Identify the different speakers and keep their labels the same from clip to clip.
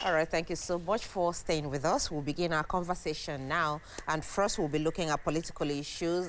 Speaker 1: All right, thank you so much for staying with us. We'll begin our conversation now. And first, we'll be looking at political issues.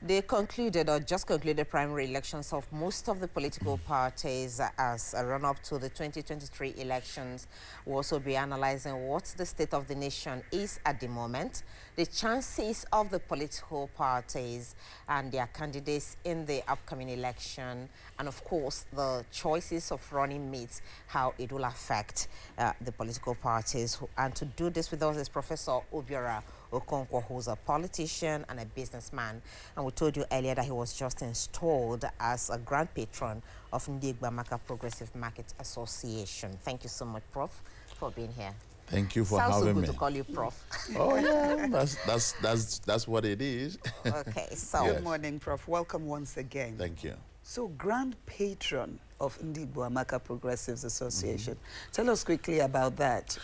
Speaker 1: They concluded or just concluded primary elections of most of the political parties as a run-up to the 2023 elections. We'll also be analyzing what the state of the nation is at the moment, the chances of the political parties and their candidates in the upcoming election, and of course, the choices of running mates, how it will affect the political parties. And to do this with us is Professor Obiora Okonkwo, who's a politician and a businessman. And we told you earlier that he was just installed as a grand patron of Ndigbamaka Progressive Market Association. Thank you so much, Prof, for being here.
Speaker 2: Thank you for having me. Sounds so good
Speaker 1: to call you Prof.
Speaker 2: Oh yeah, that's what it is.
Speaker 1: Okay, so
Speaker 3: good morning, Prof. Welcome once again.
Speaker 2: Thank you.
Speaker 3: So, grand patron of Ndigbamaka Progressives Association. Tell us quickly about that.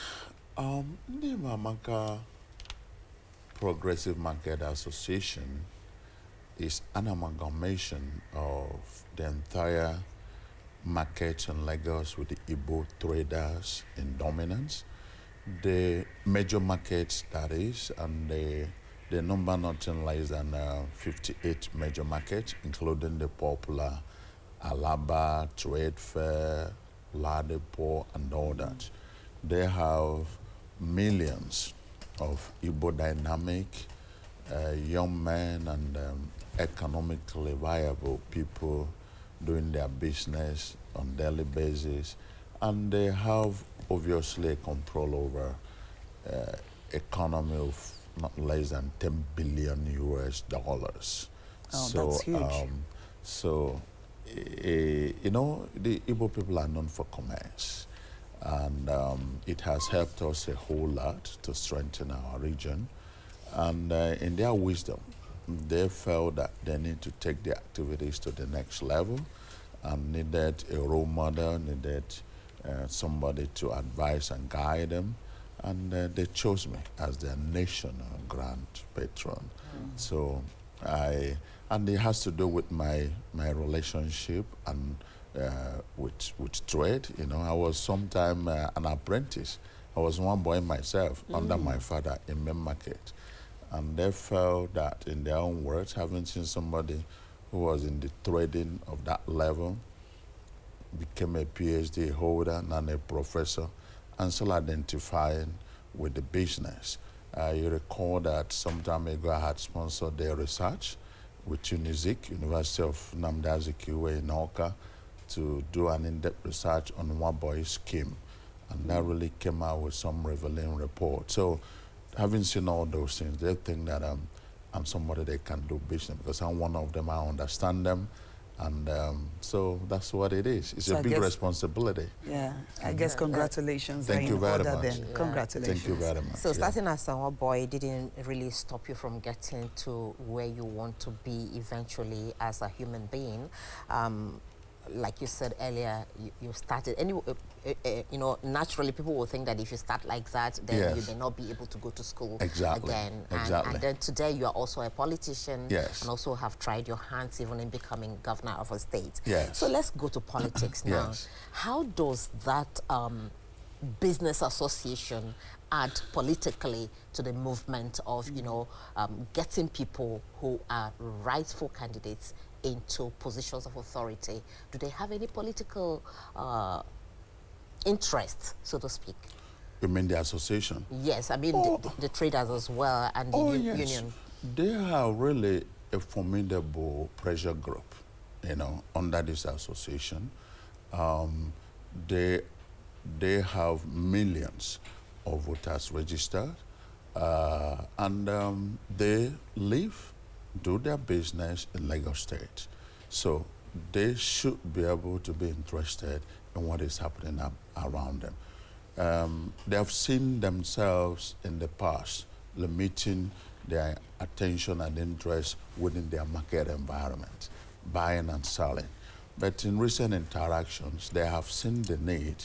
Speaker 2: Ndigbamaka Progressive Market Association is an amalgamation of the entire market in Lagos with the Igbo traders in dominance. The major markets, that is, and the number nothing less than 58 major markets, including the popular Alaba, Trade Fair, Ladipo, and all that. They have millions of Igbo dynamic young men and economically viable people doing their business on a daily basis, and they have obviously a control over economy of not less than 10 billion US dollars.
Speaker 3: Oh, so, that's huge.
Speaker 2: You know, the Igbo people are known for commerce, and it has helped us a whole lot to strengthen our region. And in their wisdom, they felt that they need to take the activities to the next level and needed a role model, needed somebody to advise and guide them. And they chose me as their national grand patron. So and it has to do with my relationship and with trade. You know, I was sometime an apprentice. I was one boy myself under my father in main market. And they felt that, in their own words, having seen somebody who was in the trading of that level, became a PhD holder and a professor, and still identifying with the business. You recall that some time ago I had sponsored their research with UNIZIK, University of Nnamdi Azikiwe in Awka, to do an in-depth research on one boy scheme. And that really came out with some revealing report. So, having seen all those things, they think that I'm somebody they can do business because I'm one of them, I understand them. And so that's what it is. It's a big responsibility.
Speaker 3: Yeah, I guess congratulations.
Speaker 2: Thank you very much.
Speaker 3: Yeah. Congratulations.
Speaker 2: Thank you very much.
Speaker 1: So starting as a boy didn't really stop you from getting to where you want to be eventually as a human being. Like you said earlier, you started, anyway, you know, naturally people will think that if you start like that, then you may not be able to go to school again. And then today you are also a politician and also have tried your hands even in becoming governor of a state. So let's go to politics now. How does that business association add politically to the movement of, you know, getting people who are rightful candidates into positions of authority? Do they have any political interest, so to speak?
Speaker 2: You mean the association?
Speaker 1: Yes, I mean the traders as well and the union.
Speaker 2: They are really a formidable pressure group, you know, under this association. They have millions of voters registered, and they live, do their business in Lagos State. So they should be able to be interested in what is happening around them. They have seen themselves in the past limiting their attention and interest within their market environment, buying and selling. But in recent interactions, they have seen the need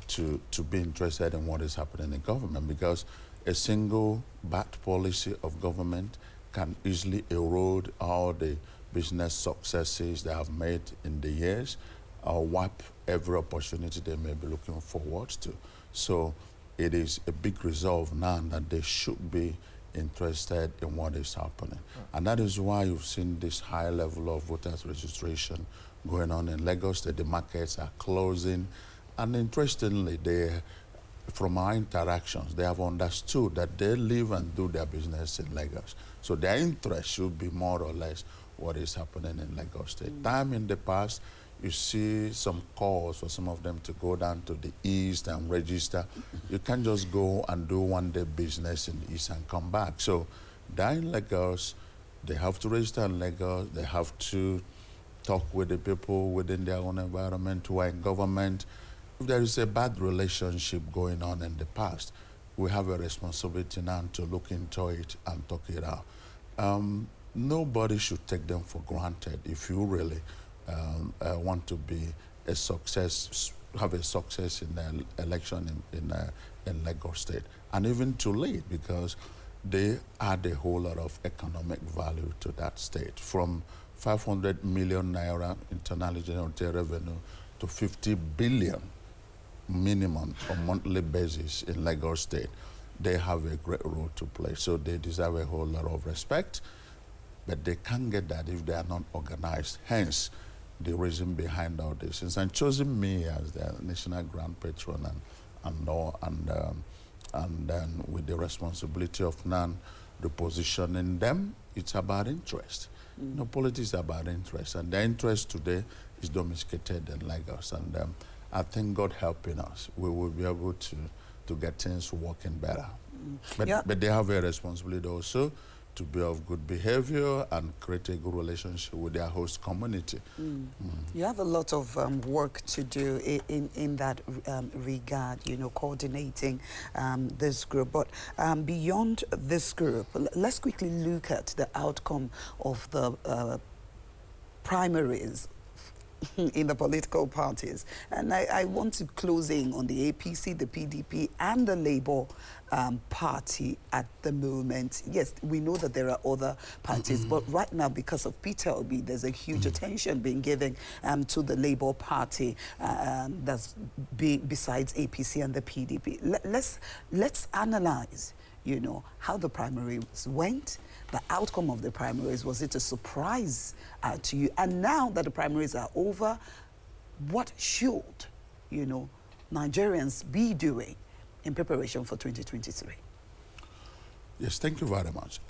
Speaker 2: to be interested in what is happening in government, because a single bad policy of government can easily erode all the business successes they have made in the years, or wipe every opportunity they may be looking forward to. So it is a big resolve now that they should be interested in what is happening. And that is why you've seen this high level of voters registration going on in Lagos, that the markets are closing. And interestingly, from our interactions, they have understood that they live and do their business in Lagos. So their interest should be more or less what is happening in Lagos State. Time in the past, you see some calls for some of them to go down to the East and register. You can't just go and do one-day business in the East and come back. So they're in Lagos, they have to register in Lagos, they have to talk with the people within their own environment who are in government. If there is a bad relationship going on in the past, we have a responsibility now to look into it and talk it out. Nobody should take them for granted if you really want to be a success, have a success in the election in Lagos State. And even to lead, because they add a whole lot of economic value to that state. From 500 million naira internally generated revenue to 50 billion minimum on monthly basis in Lagos State, they have a great role to play. So they deserve a whole lot of respect, but they can't get that if they are not organized. Hence, the reason behind all this is, and choosing me as the national grand patron and then with the responsibility of none, the position in them, it's about interest. You know, politics is about interest, and the interest today is domesticated in Lagos. And I think God helping us, we will be able to get things working better. But they have a responsibility also to be of good behavior and create a good relationship with their host community.
Speaker 3: You have a lot of work to do in that regard, you know, coordinating this group. But beyond this group, let's quickly look at the outcome of the primaries in the political parties. And I want to close in on the APC, the PDP, and the Labour Party at the moment. Yes, we know that there are other parties, but right now, because of Peter Obi, there's a huge attention being given to the Labour Party that's besides APC and the PDP. Let's analyze, you know, how the primaries went, the outcome of the primaries. Was it a surprise to you? And now that the primaries are over, what should, you know, Nigerians be doing in preparation for 2023?
Speaker 2: Yes, thank you very much.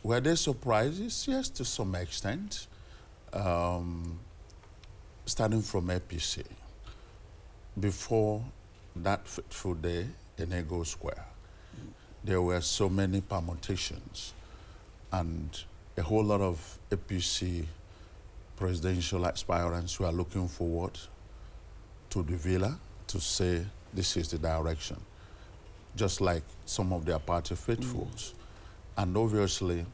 Speaker 2: Were there surprises? Yes, to some extent. Starting from APC, before that fateful day in Ego Square, there were so many permutations, and a whole lot of APC presidential aspirants who are looking forward to the villa to say this is the direction, just like some of their party faithfuls. And obviously,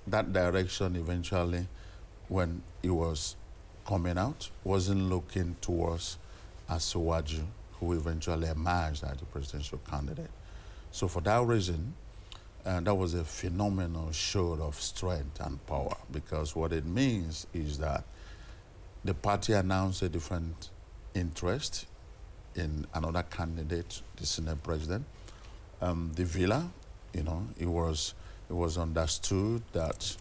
Speaker 2: that direction eventually, when it was coming out, wasn't looking towards Asiwaju, who eventually emerged as the presidential candidate. So for that reason, that was a phenomenal show of strength and power, because what it means is that the party announced a different interest in another candidate, the Senate president. The villa, you know, it was understood that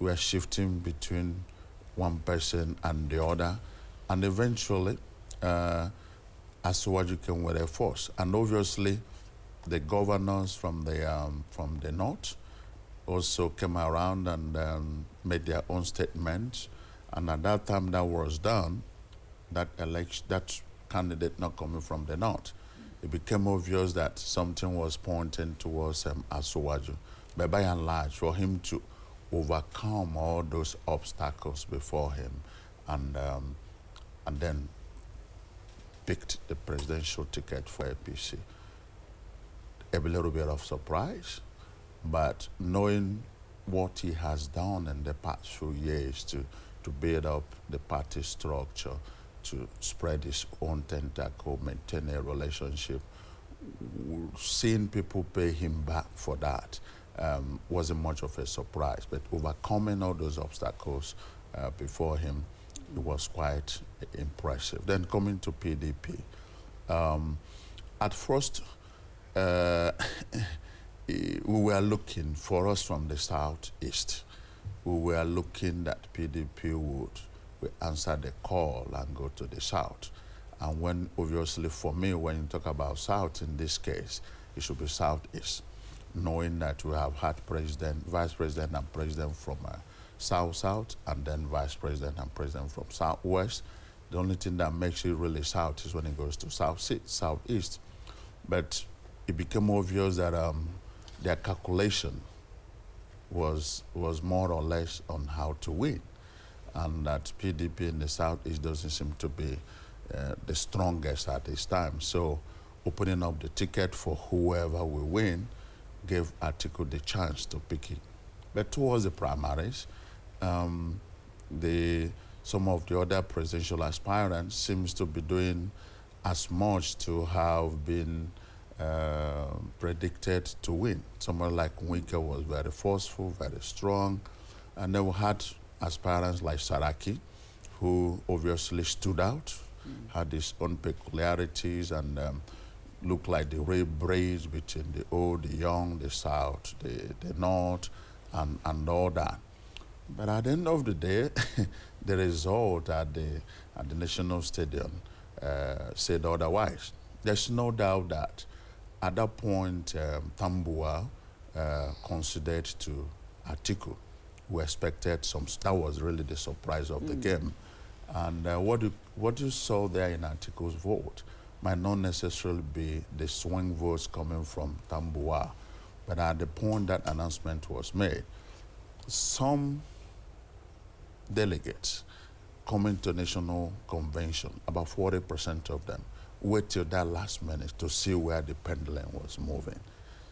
Speaker 2: we are shifting between one person and the other, and eventually Asiwaju came with a force. And obviously, the governors from the north also came around and made their own statements. And at that time that was done, that candidate not coming from the north, it became obvious that something was pointing towards Asiwaju. But by and large, for him to overcome all those obstacles before him and then picked the presidential ticket for APC. A little bit of surprise, but knowing what he has done in the past few years to build up the party structure, to spread his own tentacle, maintain a relationship, seeing people pay him back for that wasn't much of a surprise. But overcoming all those obstacles before him, it was quite impressive. Then coming to PDP, at first, we were looking, for us from the southeast, we were looking that PDP would answer the call and go to the south. And when, obviously, for me, when you talk about south in this case, it should be southeast, knowing that we have had president, vice president, and president from south, and then vice president and president from southwest. The only thing that makes it really south is when it goes to southeast. But it became obvious that their calculation was more or less on how to win, and that PDP in the southeast doesn't seem to be the strongest at this time. So opening up the ticket for whoever will win gave Atiku the chance to pick it. But towards the primaries, some of the other presidential aspirants seems to be doing as much to have been predicted to win. Someone like Wike was very forceful, very strong, and then we had aspirants like Saraki, who obviously stood out, had his own peculiarities, and looked like the real bridge between the old, the young, the south, the north, and all that. But at the end of the day, the result at the National Stadium said otherwise. There's no doubt that at that point, Tambua considered to Atiku, who expected that was really the surprise of the game. And what you saw there in Atiku's vote might not necessarily be the swing votes coming from Tambua, but at the point that announcement was made, some delegates coming to National Convention, about 40% of them, wait till that last minute to see where the pendulum was moving.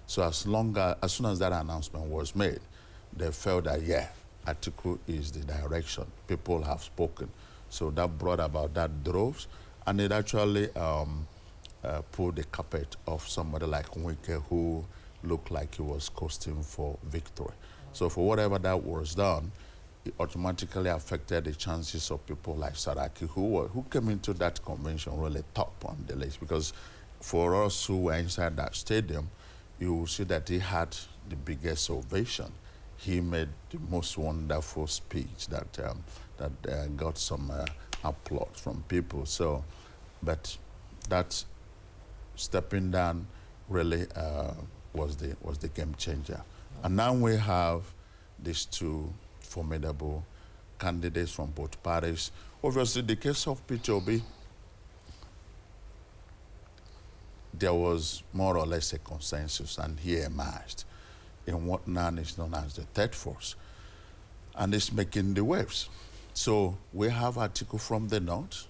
Speaker 2: So as soon as that announcement was made, they felt that, yeah, Atiku is the direction. People have spoken. So that brought about that droves, and it actually pulled the carpet off somebody like Wike, who looked like he was coasting for victory. So for whatever that was done, it automatically affected the chances of people like Saraki, who came into that convention really top on the list. Because for us who were inside that stadium, you will see that he had the biggest ovation. He made the most wonderful speech that got some applause from people. So, but that stepping down really was the game changer. And now we have these two formidable candidates from both parties. Obviously, the case of P2B, there was more or less a consensus, and he emerged in what now is known as the third force, and it's making the waves. So we have Atiku from the north,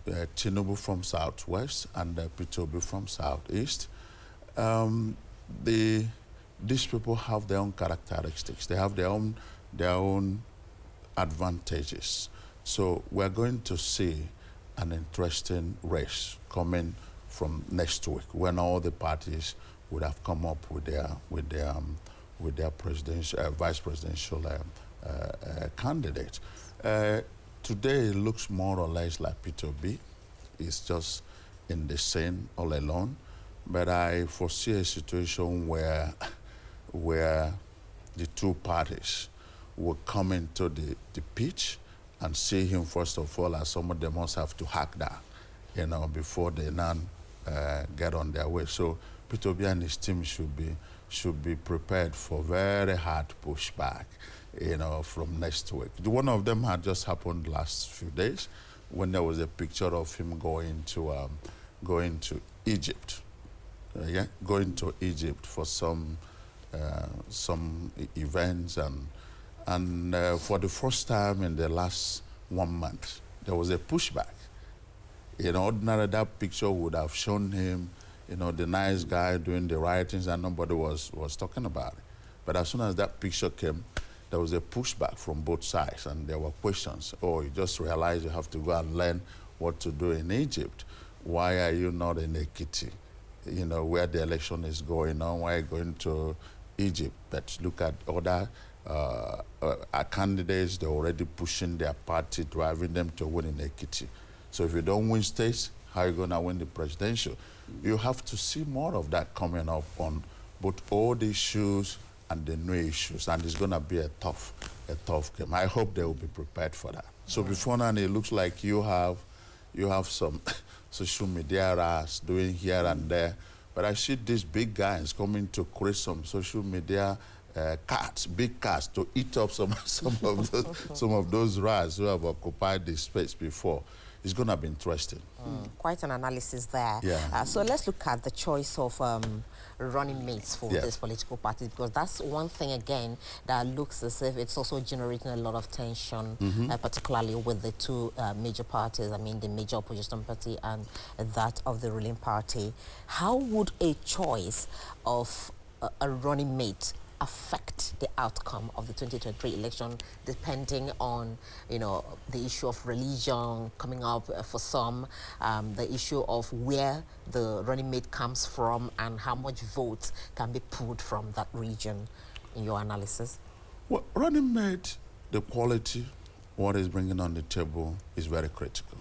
Speaker 2: Tinubu from southwest, and P2B from southeast. These people have their own characteristics. They have their own advantages. So we're going to see an interesting race coming from next week, when all the parties would have come up with their presidential, vice presidential candidate. Today it looks more or less like P2B. It's just in the scene all alone. But I foresee a situation where the two parties will come into the pitch and see him, first of all, as someone they must have to hack down, before they now get on their way. So P2B and his team should be prepared for very hard pushback, from next week. One of them had just happened last few days, when there was a picture of him going to Egypt. Going to Egypt for some events, and for the first time in the last 1 month, there was a pushback. Ordinarily that picture would have shown him, the nice guy doing the right things, and nobody was talking about it. But as soon as that picture came, there was a pushback from both sides, and there were questions. Oh, you just realized you have to go and learn what to do in Egypt. Why are you not in Ekiti? Where the election is going on, why are you going to Egypt? But look at other candidates, they're already pushing their party, driving them to win in Ekiti. So if you don't win states, How are you going to win the presidential? You have to see more of that coming up on both old issues and the new issues, and it's going to be a tough game. I hope they will be prepared for that. So before now, it looks like you have some social media rats doing here and there, but I see these big guys coming to create some social media big cats to eat up some of those rats who have occupied the space before. It's going to be interesting.
Speaker 1: Quite an analysis there.
Speaker 2: Yeah.
Speaker 1: So let's look at the choice of running mates for this political party, because that's one thing, again, that looks as if it's also generating a lot of tension, particularly with the two major parties, I mean, the major opposition party and that of the ruling party. How would a choice of a running mate affect the outcome of the 2023 election, depending on, you know, the issue of religion coming up for some, the issue of where the running mate comes from and how much votes can be pulled from that region, in your analysis?
Speaker 2: Well, running mate, the quality, what is bringing on the table is very critical.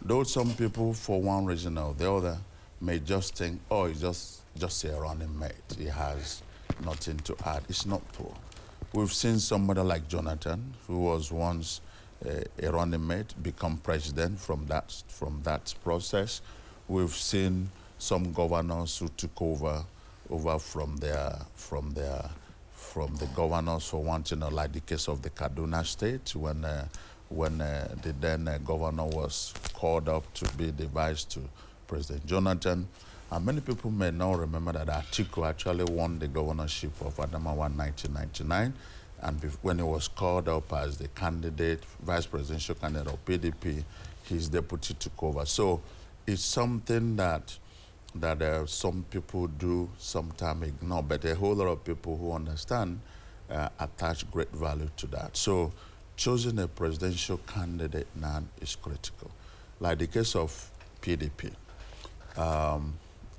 Speaker 2: Though some people, for one reason or the other, may just think, oh, it's just a running mate. He has nothing to add. It's not true. We've seen somebody like Jonathan, who was once a running mate, become president from that process. We've seen some governors who took over from the governors, for one, like the case of the Kaduna State, when the then governor was called up to be the vice to President Jonathan. And many people may not remember that Atiku actually won the governorship of Adamawa in 1999, and when he was called up as the candidate, vice presidential candidate of PDP, his deputy took over. So it's something that some people do sometimes ignore, but a whole lot of people who understand attach great value to that. So choosing a presidential candidate now is critical. Like the case of PDP,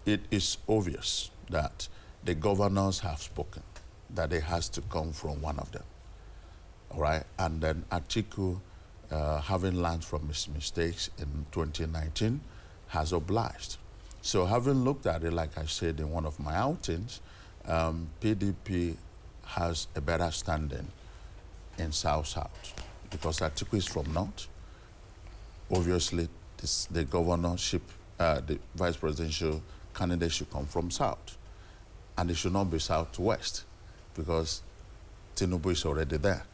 Speaker 2: it is obvious that the governors have spoken, that it has to come from one of them, all right? And then Atiku, having learned from his mistakes in 2019, has obliged. So having looked at it, like I said in one of my outings, PDP has a better standing in South-South, because Atiku is from North. Obviously, the governorship, the vice presidential candidate should come from South. And it should not be Southwest, because Tinubu is already there.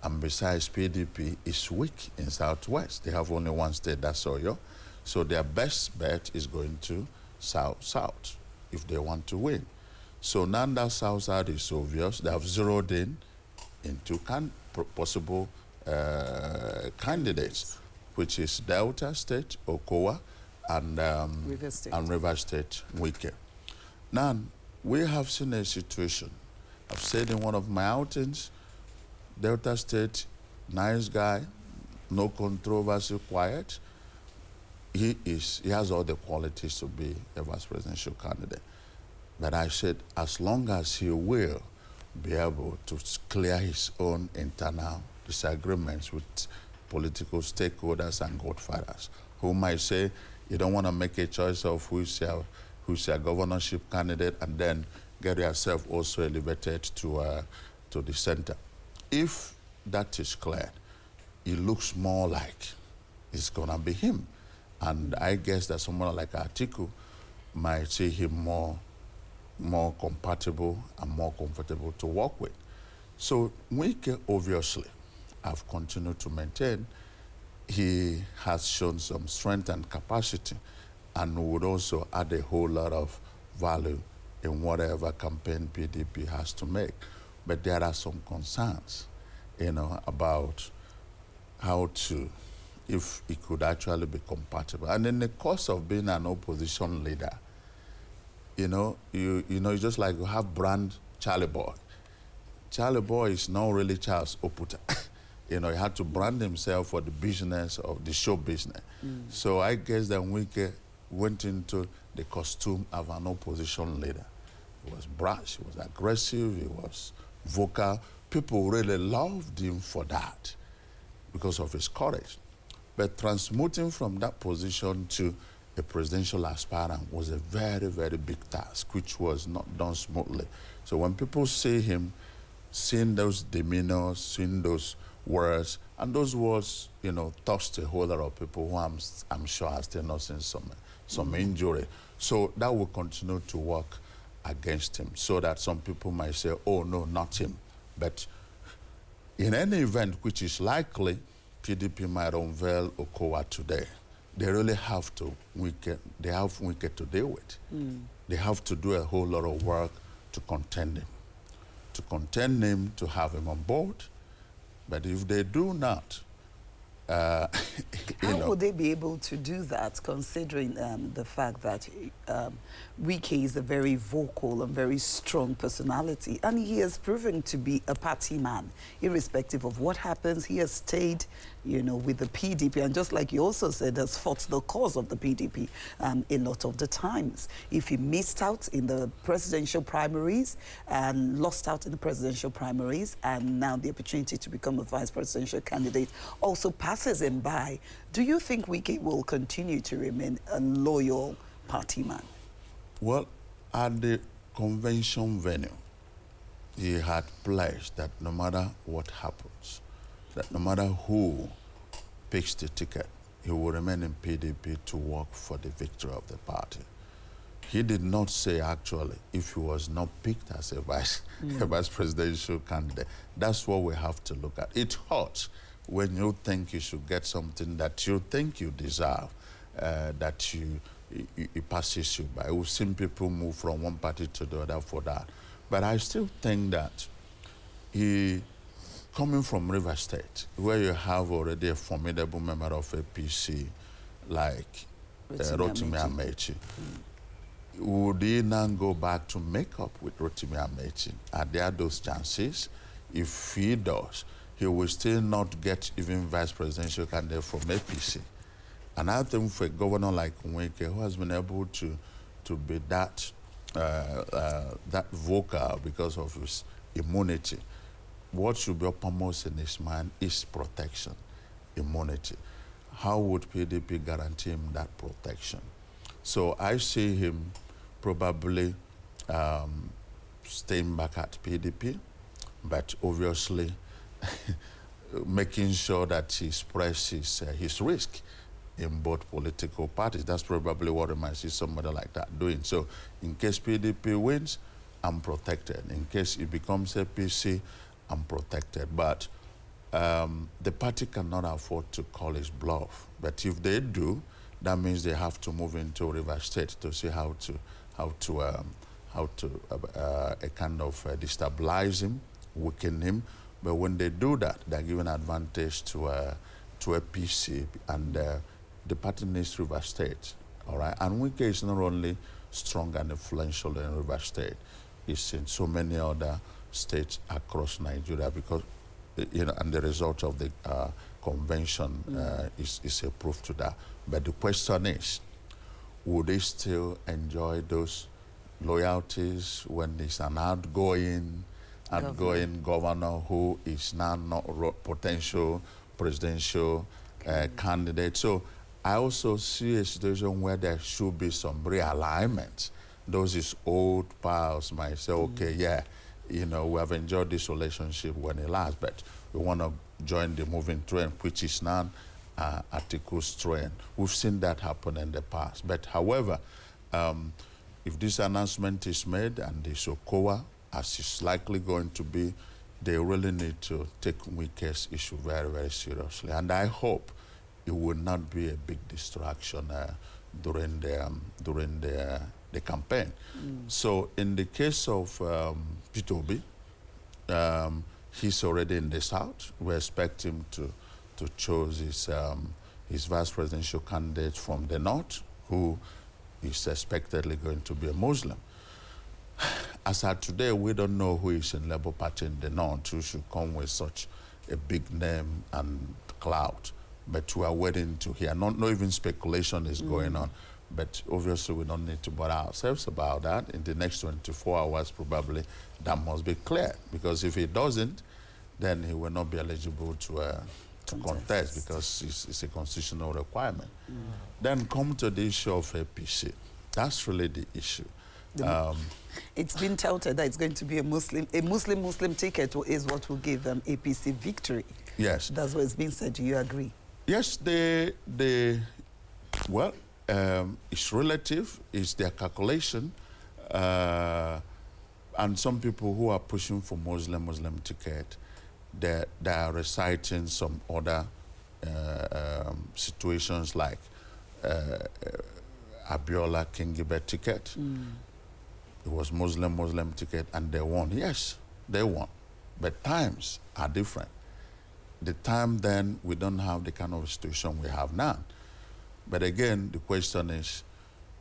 Speaker 2: And besides, PDP is weak in Southwest. They have only one state, that's Oyo. So their best bet is going to South-South if they want to win. So now that South-South is obvious, they have zeroed in into possible candidates, which is Delta State, Okowa, and River State, Wike. Now, we have seen a situation. I've said in one of my outings, Delta State, nice guy, no controversy, quiet. He has all the qualities to be a vice presidential candidate. But I said, as long as he will be able to clear his own internal disagreements with political stakeholders and godfathers, who might say, you don't want to make a choice of who's your governorship candidate and then get yourself also elevated to the center. If that is clear, it looks more like it's going to be him. And I guess that someone like Atiku might see him more compatible and more comfortable to work with. So Wike, obviously, I've continued to maintain he has shown some strength and capacity and would also add a whole lot of value in whatever campaign PDP has to make. But there are some concerns, about how to, if it could actually be compatible. And in the course of being an opposition leader, it's just like you have brand Charlie Boy. Charlie Boy is not really Charles Oputa. He had to brand himself for the business of the show business. So I guess that Wike went into the costume of an opposition leader. He was brash, he was aggressive, he was vocal. People really loved him for that because of his courage. But transmuting from that position to a presidential aspirant was a very, very big task, which was not done smoothly. So when people see him, seeing those demeanors, seeing those words, and those words, you know, touched a whole lot of people who I'm sure are still nursing some injury. So that will continue to work against him, so that some people might say, oh, no, not him. But in any event which is likely, PDP might unveil Okonkwo today. They really have to, they have Wike to deal with. They have to do a whole lot of work to contend him. To contend him, to have him on board. But if they do not,
Speaker 3: how would they be able to do that, considering the fact that Wike is a very vocal and very strong personality, and he has proven to be a party man, irrespective of what happens. He has stayed, you know, with the PDP, and just like you also said, has fought the cause of the PDP a lot of the times. If he missed out in the presidential primaries and lost out in the presidential primaries, and now the opportunity to become a vice presidential candidate also passes him by, do you think Wike will continue to remain a loyal party man?
Speaker 2: Well, at the convention venue, he had pledged that no matter what happens, that no matter who picks the ticket, he will remain in PDP to work for the victory of the party. He did not say, actually, if he was not picked as a vice presidential candidate. That's what we have to look at. It hurts when you think you should get something that you think you deserve, that it passes you by. We've seen people move from one party to the other for that. But I still think that he, coming from River State, where you have already a formidable member of APC like Rotimi Amechi, would he now go back to make up with Rotimi Amechi? Are there those chances? If he does, he will still not get even vice presidential candidate from APC. And I think for a governor like Wike, who has been able to be that vocal because of his immunity, what should be uppermost in his mind is protection, immunity. How would PDP guarantee him that protection? So I see him probably staying back at PDP, but obviously making sure that he spreads his risk in both political parties. That's probably what I might see somebody like that doing. So in case PDP wins, I'm protected. In case it becomes APC, I'm protected. But the party cannot afford to call his bluff. But if they do, that means they have to move into River State to see how to kind of destabilize him, weaken him. But when they do that, they're giving advantage to APC, and the party needs River State, all right? And Wike is not only strong and influential in River State, it's in so many other states across Nigeria, because, you know, and the result of the convention is a proof to that. But the question is, would they still enjoy those loyalties when there's an outgoing governor who is now not a potential presidential candidate? So I also see a situation where there should be some realignment. Those is old pals might say, okay, yeah, you know, we have enjoyed this relationship when it lasts, but we want to join the moving train, which is now Atiku's train. We've seen that happen in the past. But however, if this announcement is made and the Okonkwo, as is likely going to be, they really need to take Wike's issue very, very seriously. And I hope it will not be a big distraction during the campaign. So in the case of Peter Obi, he's already in the South. We expect him to choose his vice presidential candidate from the North, who is expectedly going to be a Muslim. As of today, we don't know who is in Labour Party in the North who should come with such a big name and clout. But we are waiting to hear. Not even speculation is going on. But obviously, we don't need to bother ourselves about that. In the next 24 hours, probably, that must be clear. Because if he doesn't, then he will not be eligible to contest because it's a constitutional requirement. Then come to the issue of APC. That's really the issue.
Speaker 3: It's been touted that it's going to be a Muslim ticket is what will give them APC victory.
Speaker 2: Yes.
Speaker 3: That's what's been said. Do you agree?
Speaker 2: Yes, well, it's relative, it's their calculation, and some people who are pushing for Muslim ticket, they are reciting some other situations like Abiola Kingibe ticket. It was Muslim ticket, and they won. Yes, they won, but times are different. The time then, we don't have the kind of situation we have now. But again, the question is,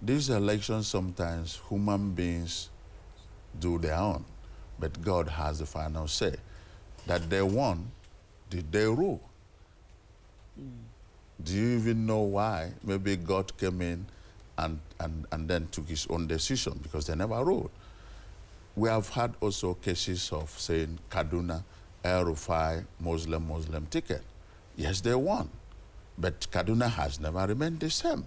Speaker 2: these elections sometimes human beings do their own, but God has the final say. That they won, did they rule? Do you even know why? Maybe God came in and then took his own decision because they never ruled. We have had also cases of saying Kaduna, El-Rufai, Muslim ticket. Yes, they won, but Kaduna has never remained the same.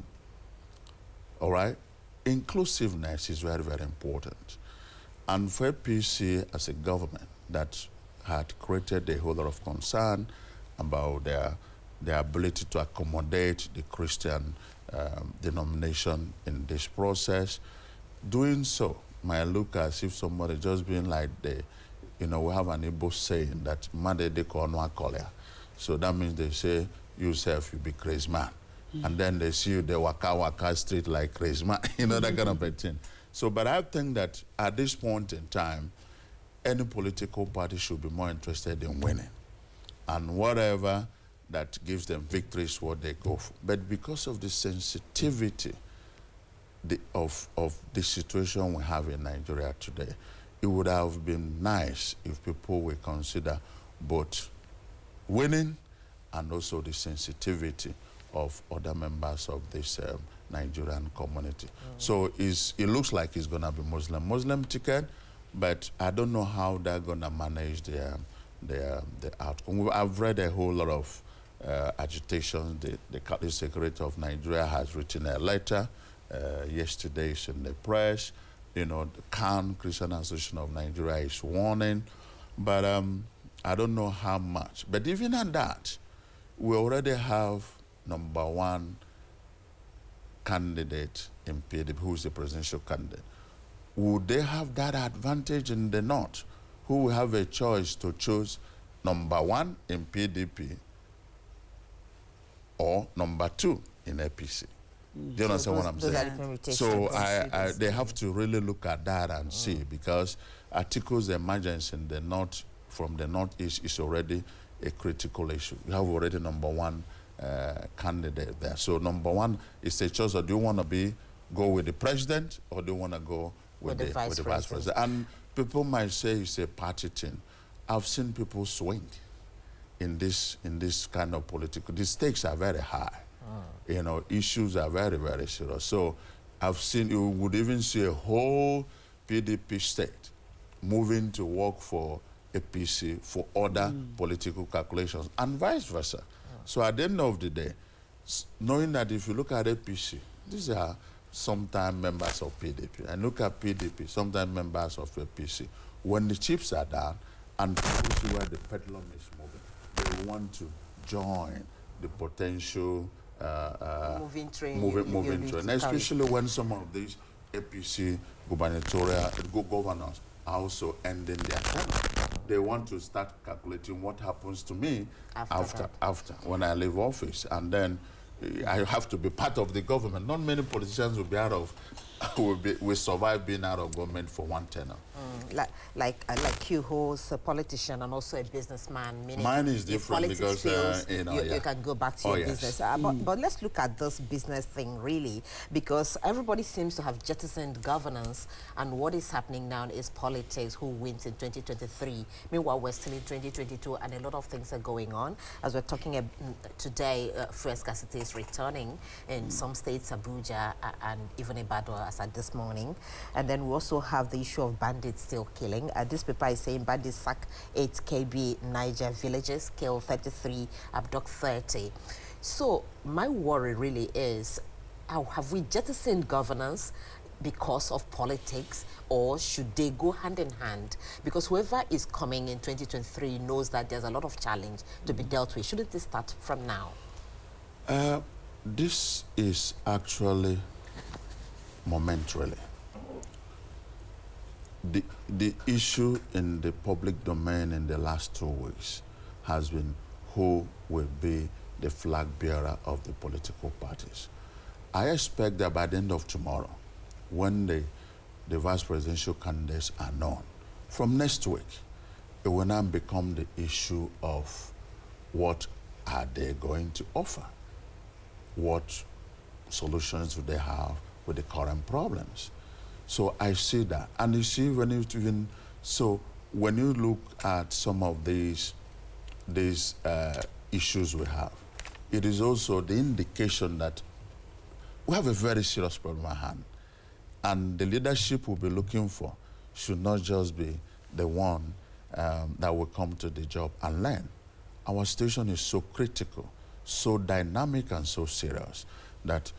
Speaker 2: All right? Inclusiveness is very, very important. And for APC as a government that had created a whole lot of concern about their ability to accommodate the Christian denomination in this process, doing so might look as if somebody just being like we have an Igbo saying that Made de Konwa Kolia. So that means they say, yourself, you be crazy man. And then they see you, they waka street like crazy man, that kind of a thing. So, but I think that at this point in time, any political party should be more interested in winning. And whatever that gives them victory is what they go for. But because of the sensitivity of the situation we have in Nigeria today, it would have been nice if people would consider both winning and also the sensitivity of other members of this Nigerian community. So it looks like it's going to be Muslim ticket, but I don't know how they're going to manage the outcome. I've read a whole lot of agitation. The Catholic Secretary of Nigeria has written a letter. Yesterday it's in the press. The CAN, Christian Association of Nigeria, is warning. But I don't know how much. But even at that, we already have number one candidate in PDP, who is the presidential candidate. Would they have that advantage in the North, who will have a choice to choose number one in PDP or number two in APC? Do you understand what I'm saying? So they have to really look at that and see, because articles emergence in the North, from the Northeast, is already a critical issue. You have already number one candidate there. So number one is a choice of, do you want to go with the president, or do you want to go with the vice president? And people might say it's a party thing. I've seen people swing in this kind of political. The stakes are very high. Issues are very, very serious. So you would even see a whole PDP state moving to work for APC for other political calculations, and vice versa. So at the end of the day, knowing that if you look at APC, these are sometimes members of PDP, and look at PDP, sometimes members of APC, when the chips are down and people see where the pendulum is moving, they want to join the potential moving train, especially when some of these APC gubernatorial governors are also ending their term. They want to start calculating what happens to me after when I leave office, and then I have to be part of the government. Not many politicians will be will survive being out of government for one tenure. Like
Speaker 1: you, who's a politician and also a businessman. Meaning
Speaker 2: mine is different because
Speaker 1: you can go back to your business. But let's look at this business thing really, because everybody seems to have jettisoned governance, and what is happening now is politics. Who wins in 2023? Meanwhile, we're still in 2022, and a lot of things are going on. As we're talking today, fuel scarcity is is returning in some states, Abuja and even Ibadan as at this morning. And then we also have the issue of bandits still killing. This paper is saying bandits sack 8 KB Niger villages, kill 33, abduct 30. So my worry really is, have we jettisoned governance because of politics, or should they go hand in hand? Because whoever is coming in 2023 knows that there's a lot of challenge to be dealt with. Shouldn't it start from now?
Speaker 2: This is actually momentarily. The issue in the public domain in the last 2 weeks has been who will be the flag bearer of the political parties. I expect that by the end of tomorrow, when the vice presidential candidates are known, from next week, it will now become the issue of what are they going to offer? What solutions do they have with the current problems? So I see that. And you see, when you look at some of these issues we have, it is also the indication that we have a very serious problem at hand. And the leadership we'll be looking for should not just be the one that will come to the job and learn. Our situation is so critical, so dynamic and so serious that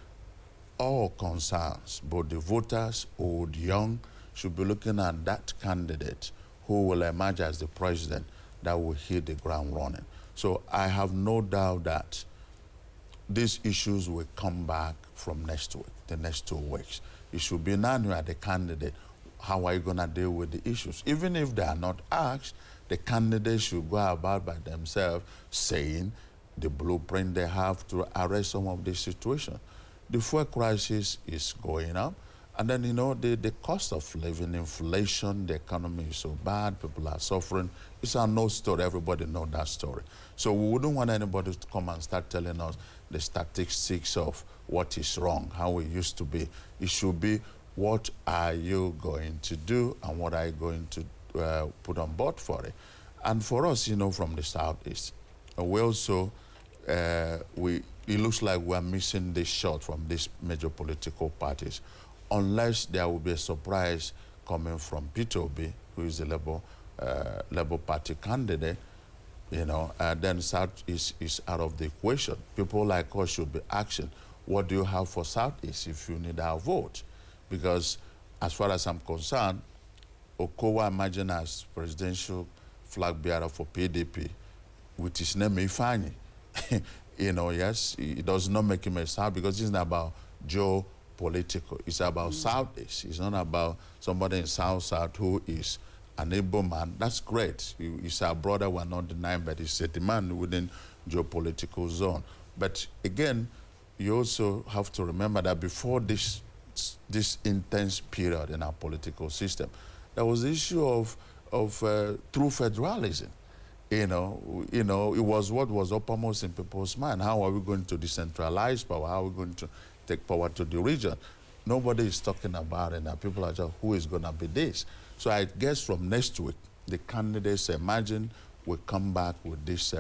Speaker 2: all concerns, both the voters, old, young, should be looking at that candidate who will emerge as the president that will hit the ground running. So I have no doubt that these issues will come back from next week, the next 2 weeks. It should be now you are the candidate. How are you going to deal with the issues? Even if they are not asked, the candidates should go about by themselves saying the blueprint they have to arrest some of these situations. The fuel crisis is going up. And then, you know, the cost of living, inflation, the economy is so bad, people are suffering. It's a no story. Everybody knows that story. So we wouldn't want anybody to come and start telling us the statistics of what is wrong, how it used to be. It should be, what are you going to do and what are you going to put on board for it? And for us, you know, from the Southeast, we also, it looks like we're missing this shot from these major political parties, unless there will be a surprise coming from Peter Obi, who is the Labour Party candidate, you know, then Southeast is out of the equation. People like us should be asking, what do you have for Southeast if you need our vote? Because as far as I'm concerned, Okonkwo imagine as presidential flag bearer for PDP, with his name Ifeanyi. You know, yes, it does not make him a South, because it's not about Joe political. It's about Southeast. It's not about somebody in South who is an able man. That's great. He's our brother, we're not denying, but he's a demand within geopolitical zone. But again, you also have to remember that before this intense period in our political system, there was the issue of true federalism. You know, it was what was uppermost in people's mind. How are we going to decentralize power? How are we going to take power to the region? Nobody is talking about it now. People are just, who is going to be this? So I guess from next week, the candidates imagine will come back with this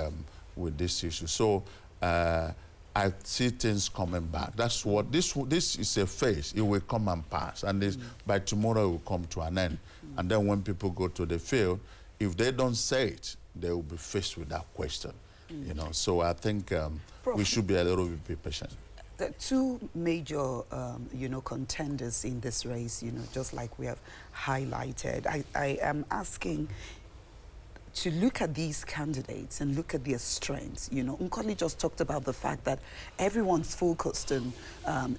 Speaker 2: issue. So I see things coming back. That's what this is a phase. It will come and pass, and this, by tomorrow it will come to an end. And then when people go to the field, if they don't say it, they will be faced with that question. You know. So I think we should be a little bit patient.
Speaker 3: The two major, you know, contenders in this race, you know, just like we have highlighted, I am asking to look at these candidates and look at their strengths. You know, Nkoli just talked about the fact that everyone's focused on,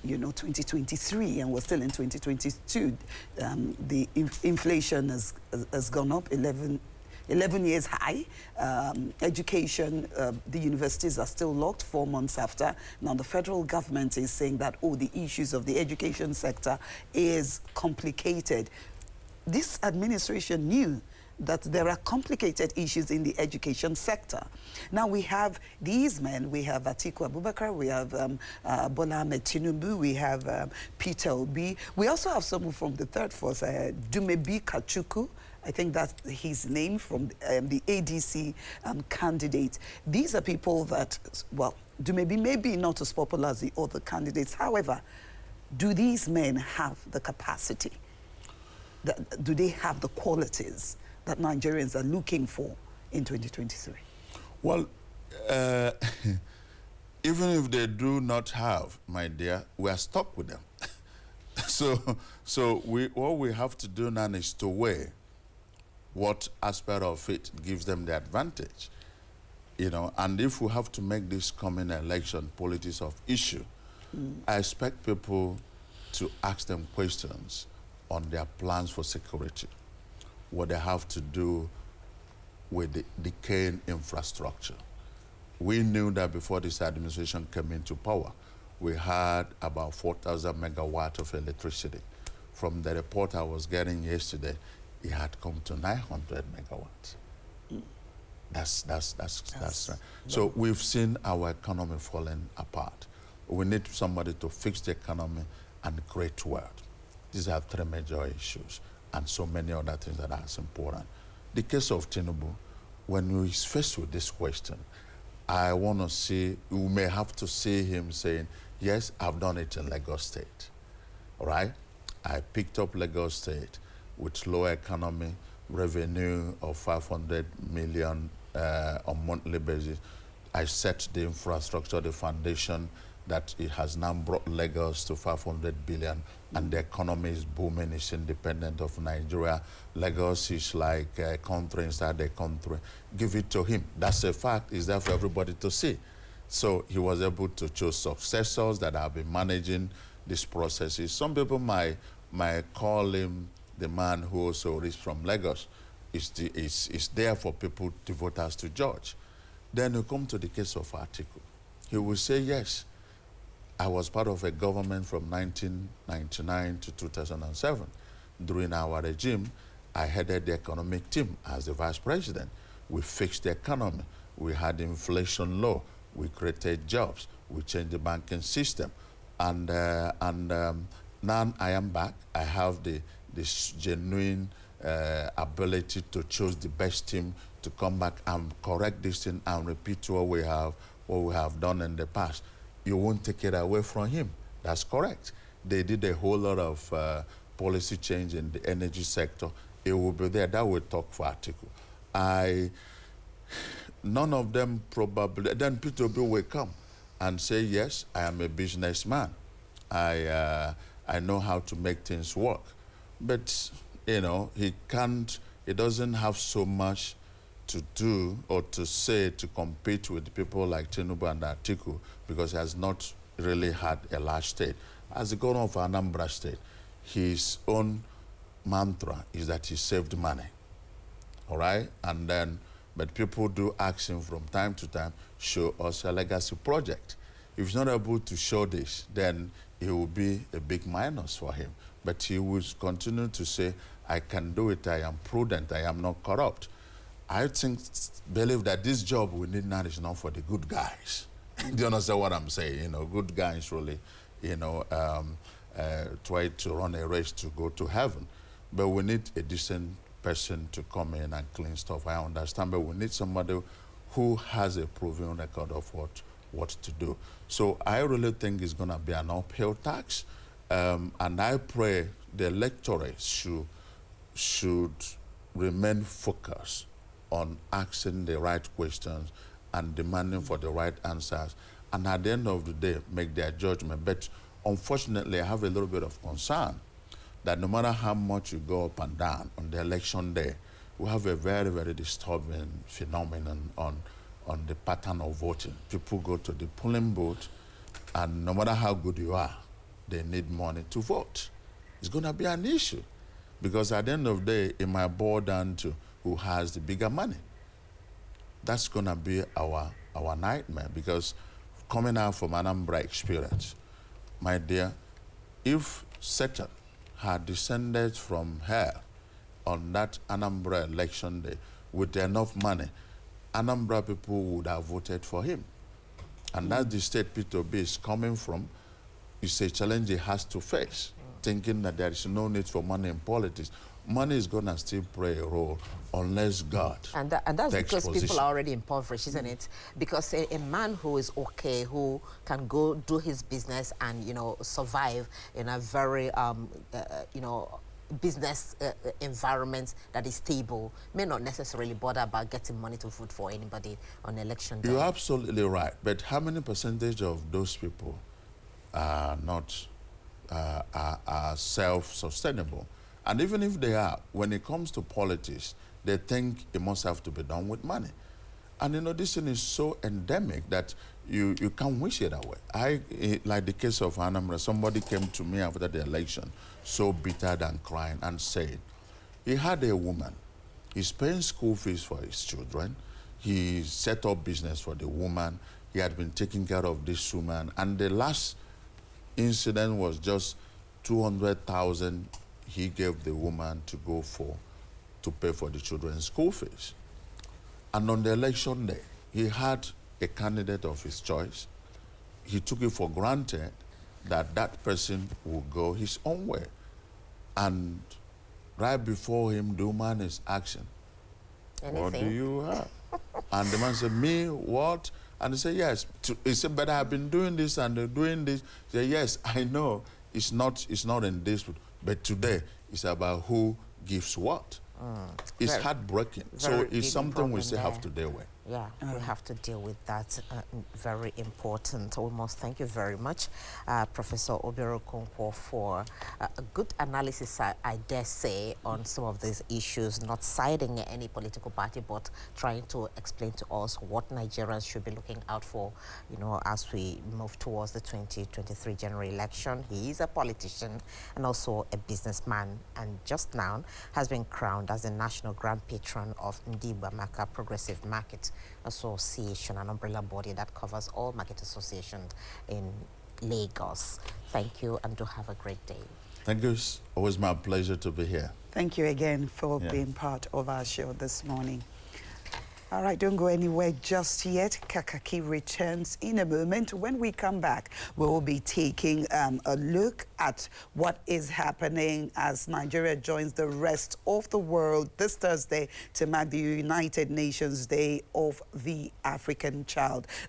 Speaker 3: you know, 2023, and we're still in 2022. The inflation has gone up 11 years high. Education, the universities are still locked 4 months after. Now the federal government is saying that, oh, the issues of the education sector is complicated. This administration knew that there are complicated issues in the education sector. Now we have these men, we have Atiku Abubakar, we have Bola Ahmed Tinubu, we have Peter Obi. We also have someone from the third force, Dumebi Kachuku. I think that's his name, from the ADC candidate. These are people that, well, do maybe not as popular as the other candidates. However, do these men have the capacity? Do they have the qualities that Nigerians are looking for in 2023?
Speaker 2: Well, even if they do not have, my dear, we are stuck with them. so what we have to do now is to weigh what aspect of it gives them the advantage, you know. And if we have to make this coming election politics of issue, I expect people to ask them questions on their plans for security, what they have to do with the decaying infrastructure. We knew that before this administration came into power, we had about 4,000 megawatts of electricity. From the report I was getting yesterday, it had come to 900 megawatts. That's right. So we've seen our economy falling apart. We need somebody to fix the economy and create wealth. These are three major issues, and so many other things that are important. The case of Tinubu, when he's faced with this question, I want to see, we may have to see him saying, yes, I've done it in Lagos State, all right? I picked up Lagos State with low economy, revenue of 500 million on monthly basis. I set the infrastructure, the foundation that it has now brought Lagos to 500 billion, and the economy is booming, it's independent of Nigeria. Lagos is like a country inside a country. Give it to him. That's a fact. It's there for everybody to see. So he was able to choose successors that have been managing these processes. Some people might call him the man who also is from Lagos. It's there for people, the voters, to judge. Then you come to the case of Atiku. He will say, yes, I was part of a government from 1999 to 2007. During our regime, I headed the economic team as the vice president. We fixed the economy. We had inflation low. We created jobs. We changed the banking system. And now I am back. I have this genuine ability to choose the best team to come back and correct this thing and repeat what we have done in the past. You won't take it away from him. That's correct. They did a whole lot of policy change in the energy sector. It will be there. That will talk for Atiku. None of them probably, then Peter Obi will come and say, yes, I am a businessman. I know how to make things work. But, you know, he doesn't have so much to do or to say to compete with people like Tinubu and Atiku, because he has not really had a large state. As the governor of Anambra State, his own mantra is that he saved money, all right? And then, but people do ask him from time to time, show us a legacy project. If he's not able to show this, then it will be a big minus for him. But he will continue to say, I can do it, I am prudent, I am not corrupt. I believe that this job we need now is not for the good guys. Do you understand what I'm saying? You know, good guys really, you know, try to run a race to go to heaven. But we need a decent person to come in and clean stuff. I understand, but we need somebody who has a proven record of what to do. So I really think it's going to be an uphill task. And I pray the electorate should remain focused on asking the right questions and demanding for the right answers, and at the end of the day, make their judgment. But unfortunately, I have a little bit of concern that no matter how much you go up and down on the election day, we have a very, very disturbing phenomenon on the pattern of voting. People go to the polling booth, and no matter how good you are, they need money to vote. It's going to be an issue, because at the end of the day, it might boil down to who has the bigger money. That's going to be our nightmare, because coming out from Anambra experience, my dear, if Satan had descended from hell on that Anambra election day with enough money, Anambra people would have voted for him. And that's the state Peter Obi is coming from. It's a challenge he has to face. thinking that there is no need for money in politics. Money is going to still play a role unless God
Speaker 1: and that's
Speaker 2: takes
Speaker 1: because
Speaker 2: position.
Speaker 1: people are already impoverished, isn't it? Because a man who is okay, who can go do his business and, you know, survive in a very, you know, business environment that is stable, may not necessarily bother about getting money to vote for anybody on election day.
Speaker 2: You're absolutely right. But how many percentage of those people are not are self-sustainable? And even if they are, when it comes to politics, they think it must have to be done with money. And you know, this thing is so endemic that you can't wish it away. Like the case of Anambra, somebody came to me after the election, so bitter and crying, and said, he had a woman, he's paying school fees for his children, he set up business for the woman, he had been taking care of this woman, and the last incident was just 200,000 he gave the woman to pay for the children's school fees. And on the election day, he had a candidate of his choice. He took it for granted that that person would go his own way. And right before him, the woman is asking,
Speaker 1: Anything?
Speaker 2: what do you have? And the man said, me, what? And he said, yes. He said, but I've been doing this and doing this. He said, yes, I know. It's not in dispute. But today, it's about who gives what. It's heartbreaking. So it's something we still have to deal with.
Speaker 1: Yeah, we have to deal with that. Very important. We must thank you very much, Professor Obiora Okonkwo, for a good analysis, I dare say, on some of these issues, not siding any political party, but trying to explain to us what Nigerians should be looking out for, you know, as we move towards the 2023 general election. He is a politician and also a businessman, and just now has been crowned as the National Grand Patron of Ndibamaka Progressive Market Association, an umbrella body that covers all market associations in Lagos. Thank you, and do have a great day.
Speaker 2: Thank you. It's always my pleasure to be here.
Speaker 3: Thank you again for being part of our show this morning. All right, don't go anywhere just yet. Kakaki returns in a moment. When we come back, we will be taking a look at what is happening as Nigeria joins the rest of the world this Thursday to mark the United Nations Day of the African Child.